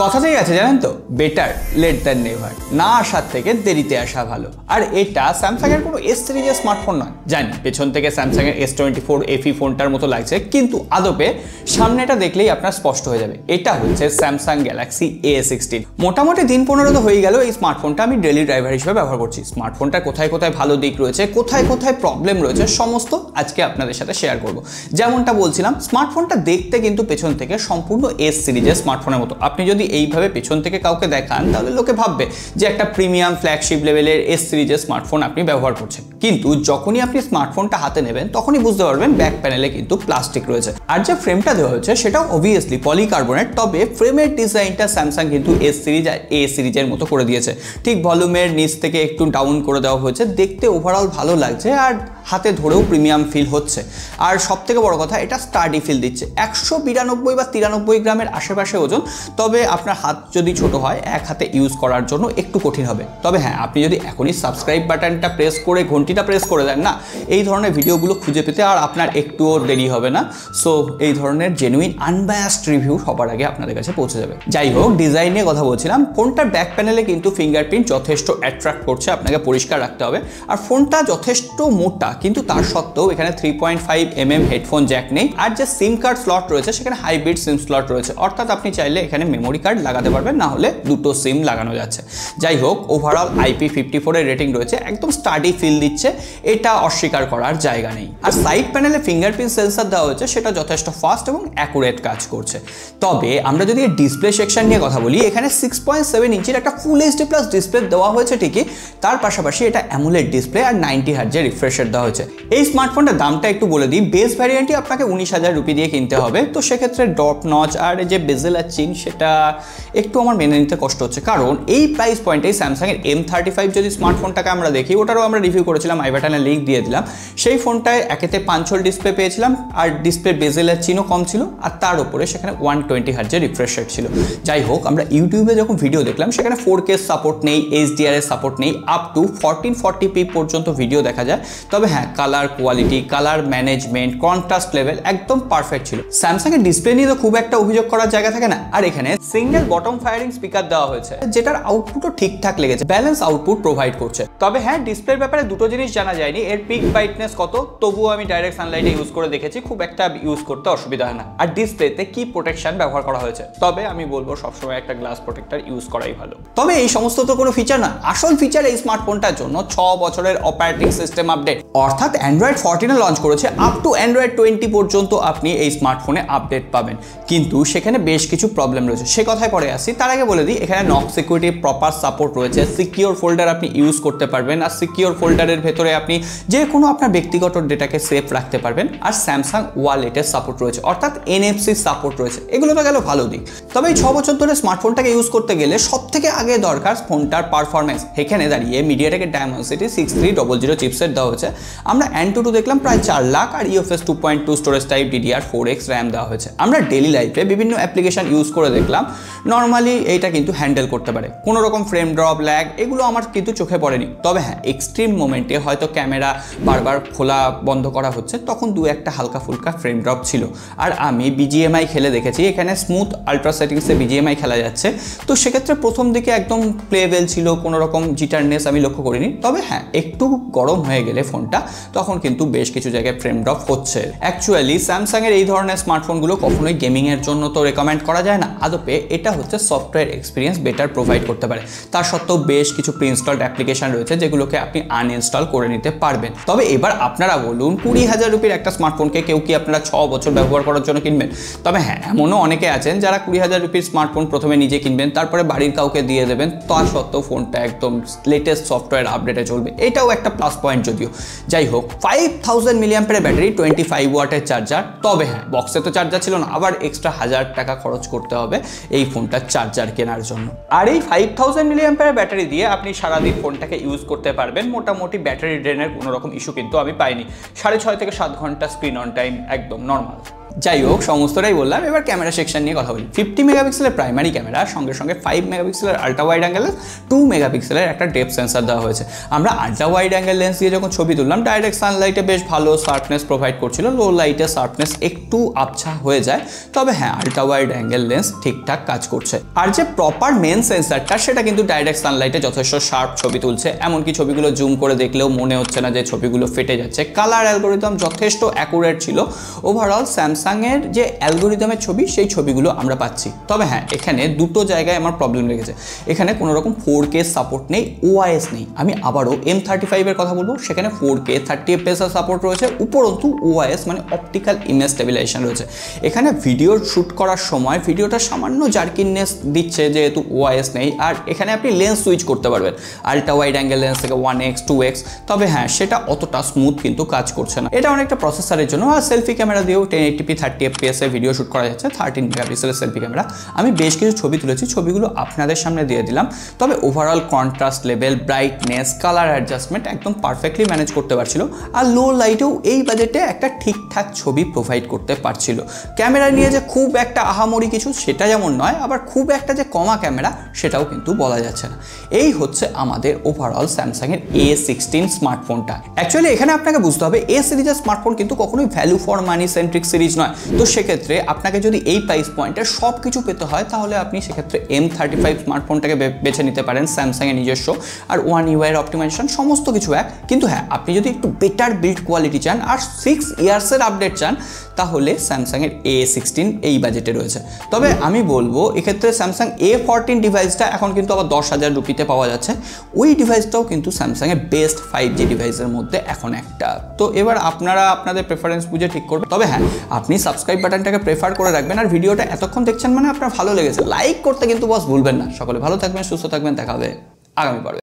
কথাতেই আছে জানেন তো, বেটার লেট দ্যান নেভার, না আসার থেকে দেরিতে আসা ভালো। আর এটা স্যামসাং এর কোনো এস সিরিজের স্মার্টফোন নয়, জানি পেছন থেকে স্যামসাং এর S24 FE ফোনটার মতো লাগছে, কিন্তু আদপে সামনেটা দেখলেই আপনার স্পষ্ট হয়ে যাবে এটা হচ্ছে স্যামসাং গ্যালাক্সি A16। মোটামুটি দিন 15 তো হয়ে গেল এই স্মার্টফোনটা আমি ডেলি ড্রাইভার হিসেবে ব্যবহার করছি। স্মার্টফোনটা কোথায় কোথায় ভালো দিক রয়েছে, কোথায় কোথায় প্রবলেম রয়েছে, সমস্ত আজকে আপনাদের সাথে শেয়ার করব। যেমনটা বলছিলাম, স্মার্টফোনটা দেখতে কিন্তু পেছন থেকে সম্পূর্ণ এস সিরিজের স্মার্টফোনের মতো। আপনি যদি এইভাবে পেছন থেকে কাউকে দেখান তাহলে লোকে ভাববে যে একটা প্রিমিয়াম ফ্ল্যাগশিপ লেভেলের এস সিরিজের স্মার্টফোন আপনি ব্যবহার করছেন, কিন্তু যখনই আপনি স্মার্টফোনটা হাতে নেবেন তখনই বুঝতে পারবেন ব্যাক প্যানেলে কিন্তু প্লাস্টিক রয়েছে। আর যে ফ্রেমটা দেওয়া হয়েছে সেটাও অবভিয়াসলি পলিকার্বনেট, তবে ফ্রেমের ডিজাইনটা স্যামসাং কিন্তু এস সিরিজ আর এ সিরিজের মতো করে দিয়েছে। ঠিক ভলিউমের নিচ থেকে একটু ডাউন করে দেওয়া হয়েছে, দেখতে ওভারঅল ভালো লাগছে আর হাতে ধরেও প্রিমিয়াম ফিল হচ্ছে। আর সব থেকে বড় কথা, এটা স্টাডি ফিল দিচ্ছে। 192 বা 93 গ্রামের আশেপাশে ওজন, তবে আপনার হাত যদি ছোট হয় এক হাতে ইউজ করার জন্য একটু কঠিন হবে। তবে হ্যাঁ, আপনি যদি এখনই সাবস্ক্রাইব বাটনটা প্রেস করে ঘন্টিটা প্রেস করে দেন না, এই ধরনের ভিডিওগুলো খুঁজে পেতে আর আপনার একটুও দেরি হবে না। সো এই ধরনের জেনুইন আনবায়াসড রিভিউ সবার আগে আপনাদের কাছে পৌঁছে যাবে। যাই হোক, ডিজাইন নিয়ে কথা বলছিলাম। ফোনটার ব্যাক প্যানেলে কিন্তু ফিঙ্গারপ্রিন্ট যথেষ্ট অ্যাট্রাক্ট করছে, আপনাকে পরিষ্কার রাখতে হবে। আর ফোনটা যথেষ্ট মোটা, কিন্তু তার সত্ত্বেও এখানে 3.5 mm হেডফোন জ্যাক নেই। আর যে সিম কার্ড স্লট রয়েছে সেখানে হাইব্রিড সিম স্লট রয়েছে, অর্থাৎ আপনি চাইলে এখানে মেমোরি কার্ড লাগাতে পারবেন, না হলে দুটো সিম লাগানো যাচ্ছে। যাই হোক, ওভারঅল IP54 এর রেটিং রয়েছে, একদম স্টাডি ফিল দিচ্ছে, এটা অস্বীকার করার জায়গা নেই। আর সাইড প্যানেলে ফিঙ্গারপ্রিন্ট সেন্সর দেওয়া হয়েছে, সেটা যথেষ্ট ফাস্ট এবং অ্যাকুরেট কাজ করছে। তবে আমরা যদি ডিসপ্লে সেকশন নিয়ে কথা বলি, এখানে 6.7 ইঞ্চির একটা ফুল HD প্লাস ডিসপ্লে দেওয়া হয়েছে ঠিকই, তার পাশাপাশি এটা অ্যামোলেড ডিসপ্লে আর 90 হার্টজের রিফ্রেশ রেট দেওয়া হয়েছে। এই স্মার্টফোনটার দামটা একটু বলে দিই, বেস ভ্যারিয়েন্টই আপনাকে 19,000 রুপি দিয়ে কিনতে হবে। তো সেক্ষেত্রে ডট নচ আর যে বেজেল আর চিন, সেটা একটু আমার মেনে নিতে কষ্ট হচ্ছে, কারণ এই প্রাইস পয়েন্টে স্যামসাং এর M35 যদি স্মার্টফোনটাকে আমরা দেখি, ওটারও আমরা রিভিউ করেছিলাম, আই বাটনে লিঙ্ক দিয়ে দিলাম। সেই ফোনটায় একেতে 5 হোল ডিসপ্লে পেয়েছিলাম, আর ডিসপ্লে বেজেল আর চিনও কম ছিল, আর তার উপরে সেখানে 120 হার্টজের রিফ্রেশ রেট ছিল। যাই হোক, আমরা ইউটিউবে যখন ভিডিও দেখলাম সেখানে 4K সাপোর্ট নেই, HDR এর সাপোর্ট নেই, আপ টু 1440p পর্যন্ত ভিডিও দেখা যায়। তবে হ্যাঁ, colour quality, colour management, contrast level একদম পারফেক্ট ছিল। স্যামসাং এর ডিসপ্লে নিয়ে তো খুব একটা অভিযোগ করার জায়গা থাকে না। আর এখানে সিঙ্গেল বটম ফায়ারিং স্পিকার দেওয়া হয়েছে, যেটার আউটপুটও ঠিকঠাক লেগেছে, ব্যালেন্স আউটপুট প্রোভাইড করছে। তবে হ্যাঁ, ডিসপ্লের ব্যাপারে দুটো জিনিস জানা যায়নি, এর পিক ব্রাইটনেস কত, তবুও আমি ডাইরেক্ট সানলাইটে ইউজ করে দেখেছি, খুব একটা ইউজ করতে অসুবিধা হয় না। আর ডিসপ্লেতে কি প্রোটেকশন ব্যবহার করা হয়েছে, তবে আমি বলবো সবসময় একটা গ্লাস প্রোটেক্টর ইউজ করাই ভালো। তবে এই সমস্ত তো কোনো ফিচার না, আসল ফিচার এই স্মার্টফোনটার জন্য 6 বছরের অপারেটিং সিস্টেম আপডেট, অর্থাৎ অ্যান্ড্রয়েড 14 লঞ্চ করেছে, আপ টু অ্যান্ড্রয়েড 20 পর্যন্ত আপনি এই স্মার্টফোনে আপডেট পাবেন। কিন্তু সেখানে বেশ কিছু প্রবলেম রয়েছে, সে কথায় পরে আসি। তার আগে বলে দিই, এখানে নক সিকিউরিটি প্রপার সাপোর্ট রয়েছে, সিকিউর ফোল্ডার আপনি ইউজ করতে পারবেন, আর সিকিউর ফোল্ডারের ভেতরে আপনি যে কোনো আপনার ব্যক্তিগত ডেটাকে সেফ রাখতে পারবেন। আর স্যামসাং ওয়ালেটের সাপোর্ট রয়েছে, অর্থাৎ NFC সাপোর্ট রয়েছে। এগুলো তো গেল ভালো দিক। তবে এই 6 বছর ধরে স্মার্টফোনটাকে ইউজ করতে গেলে সব থেকে আগে দরকার ফোনটার পারফরমেন্স। এখানে দাঁড়িয়ে মিডিয়াটেকের ডায়মেনসিটি 6300 চিপসেট দেওয়া হয়েছে। আমরা Antutu দেখলাম প্রায় 4 লাখ, আর UFS 2.2 storage type, DDR4X RAM দেওয়া হয়েছে। আমরা ডেলি লাইফে বিভিন্ন অ্যাপ্লিকেশন ইউজ করে দেখলাম, নর্মালি এইটা কিন্তু হ্যান্ডেল করতে পারে, কোনো রকম ফ্রেম ড্রপ, ল্যাগ এগুলো আমার কিন্তু চোখে পড়েনি। তবে হ্যাঁ, এক্সট্রিম মোমেন্টে হয়তো ক্যামেরা বারবার খোলা বন্ধ করা হচ্ছে, তখন দু একটা হালকা ফুলকা ফ্রেম ড্রপ ছিল। আর আমি BGMI খেলে দেখেছি, এখানে স্মুথ আলট্রা সেটিংসে BGMI খেলা যাচ্ছে। তো সেক্ষেত্রে প্রথম দিকে একদম প্লেবেল ছিল, কোনো রকম জিটারনেস আমি লক্ষ্য করিনি। তবে হ্যাঁ, একটু গরম হয়ে গেলে ফোনটা, তখন কিন্তু বেশ কিছু জায়গায় ফ্রেম ড্রপ হচ্ছে। অ্যাকচুয়ালি স্যামসাং এর এই ধরনের স্মার্টফোনগুলো কখনোই গেমিং এর জন্য তো রেকমেন্ড করা যায় না। আদপে এটা হচ্ছে সফটওয়্যার এক্সপিরিয়েন্স বেটার প্রোভাইড করতে পারে। তার সত্ত্বেও বেশ কিছু প্রি ইনস্টলড অ্যাপ্লিকেশন রয়েছে যেগুলোকে আপনি আনইনস্টল করে নিতে পারবেন। তবে এবার আপনারা বলুন, 20,000 রুপির একটা স্মার্টফোনকে কেউ কি আপনারা 6 বছর ব্যবহার করার জন্য কিনবেন? তবে হ্যাঁ, এমনও অনেকে আছেন যারা 20,000 রুপির স্মার্টফোন প্রথমে নিজে কিনবেন, তারপরে বাড়ির কাউকে দিয়ে দেবেন, তার সত্ত্বেও ফোনটা একদম লেটেস্ট সফটওয়্যার আপডেটে চলবে। এটাও একটা প্লাস পয়েন্ট যদিও। যাই হোক, 5000 মিলিঅ্যাম্পিয়ারের ব্যাটারি, 25 ওয়াটের চার্জার। তবে হ্যাঁ, বক্সে তো চার্জার ছিল না, আবার এক্সট্রা 1000 টাকা খরচ করতে হবে এই ফোনটার চার্জার কেনার জন্য। আর এই 5000 মিলিঅ্যাম্পিয়ারের ব্যাটারি দিয়ে আপনি সারাদিন ফোনটাকে ইউজ করতে পারবেন। মোটামুটি ব্যাটারি ড্রেনের কোনো রকম ইস্যু কিন্তু আমি পাইনি। 6.5 থেকে 7 ঘন্টা স্ক্রিন অন টাইম একদম নর্মাল। যাই হোক, সমস্তটাই বললাম, এবার ক্যামেরা সেকশন নিয়ে কথা বলি। 50 মেগাপিক্সেলের প্রাইমারি ক্যামেরা, সঙ্গে সঙ্গে 5 মেগাপিক্সেলের আল্ট্রা ওয়াইড অ্যাঙ্গেল, 2 মেগাপিক্সেলের একটা ডেপথ সেন্সার দেওয়া হয়েছে। আমরা আল্ট্রা ওয়াইড অ্যাঙ্গেল লেন্স দিয়ে যখন ছবি তুললাম, ডাইরেক্ট সানলাইটে বেশ ভালো শার্পনেস প্রোভাইড করছিল, লো লাইটে শার্পনেস একটু আবছা হয়ে যায়। তবে হ্যাঁ, আল্ট্রা ওয়াইড অ্যাঙ্গেল লেন্স ঠিকঠাক কাজ করছে। আর যে প্রপার মেন সেন্সারটা, সেটা কিন্তু ডাইরেক্ট সানলাইটে যথেষ্ট শার্প ছবি তুলছে। এমনকি ছবিগুলো জুম করে দেখলেও মনে হচ্ছে না যে ছবিগুলো ফেটে যাচ্ছে। কালার অ্যালগোরিদম যথেষ্ট অ্যাকুরেট ছিল। ওভারঅল স্যামসাংয়ের যে অ্যালগোরিদমের ছবি, সেই ছবিগুলো আমরা পাচ্ছি। তবে হ্যাঁ, এখানে দুটো জায়গায় আমার প্রবলেম লেগেছে। এখানে কোনো রকম 4K সাপোর্ট নেই, OIS নেই। আমি আবারও M35 এর কথা বলবো, সেখানে 4K 30 fps এর সাপোর্ট রয়েছে, উপরন্তু OIS মানে অপটিক্যাল ইমেজ স্টেবিলাইজেশন রয়েছে। এখানে ভিডিও শ্যুট করার সময় ভিডিওটা সামান্য জার্কিনেস দিচ্ছে যেহেতু OIS নেই। আর এখানে আপনি লেন্স সুইচ করতে পারবেন আল্ট্রা ওয়াইড অ্যাঙ্গেল লেন্স থেকে 1x 2x, তবে হ্যাঁ, সেটা অতটা স্মুথ কিন্তু কাজ করছে না। এটা অনেকটা প্রসেসরের জন্য। আর সেলফি ক্যামেরা দিয়েও 1080p 30 fps এ ভিডিও শ্যুট করা যাচ্ছে। 13 মেগাপিক্সেলের সেলফি ক্যামেরা। আমি বেশ কিছু ছবি তুলেছি, ছবিগুলো আপনাদের সামনে দিয়ে দিলাম। তবে overall contrast level, brightness, colour adjustment একদম পারফেক্টলি ম্যানেজ করতে পারছিল। আর লো লাইটেও এই বাজেটে একটা ঠিকঠাক ছবি প্রোভাইড করতে পারছিল। ক্যামেরা নিয়ে যে খুব একটা আহামরি কিছু, সেটা যেমন নয়, আবার খুব একটা যে কমা ক্যামেরা, সেটাও কিন্তু বলা যাচ্ছে না। এই হচ্ছে আমাদের ওভারঅল স্যামসাংয়ের A16 স্মার্টফোনটা। অ্যাকচুয়ালি এখানে আপনাকে বুঝতে হবে, এ সিরিজের স্মার্টফোন কিন্তু কখনোই value for money centric series নয়। তো সেক্ষেত্রে আপনাকে যদি এই প্রাইস পয়েন্টে সব কিছু পেতে হয়, তাহলে আপনি সেক্ষেত্রে M35 স্মার্টফোনটাকে বেছে নিতে পারেন। স্যামসাংয়ের নিজস্ব আর One UI এর অপটিমাইজেশন সমস্ত কিছু এক। কিন্তু হ্যাঁ, আপনি যদি একটু বেটার বিল্ড কোয়ালিটি চান আর 6 ইয়ার্সের আপডেট চান, তাহলে স্যামসাংয়ের A16 এই বাজেটে রয়েছে। তবে আমি বলবো এক্ষেত্রে স্যামসাং A14 ডিভাইসটা এখন কিন্তু আবার 10,000 রুপিতে পাওয়া যাচ্ছে। ওই ডিভাইসটাও কিন্তু স্যামসাংয়ের বেস্ট 5G ডিভাইসের মধ্যে এখন একটা। তো এবার আপনারা আপনাদের প্রেফারেন্স বুঝে ঠিক করবেন। তবে হ্যাঁ, আপনি সাবস্ক্রাইব বাটনটাকে প্রেফার করে রাখবেন। আর ভিডিওটা এতক্ষণ দেখছেন মানে আপনার ভালো লেগেছে, লাইক করতে কিন্তু বস ভুলবেন না। সকলে ভালো থাকবেন, সুস্থ থাকবেন, দেখা হবে আগামী পর্বে।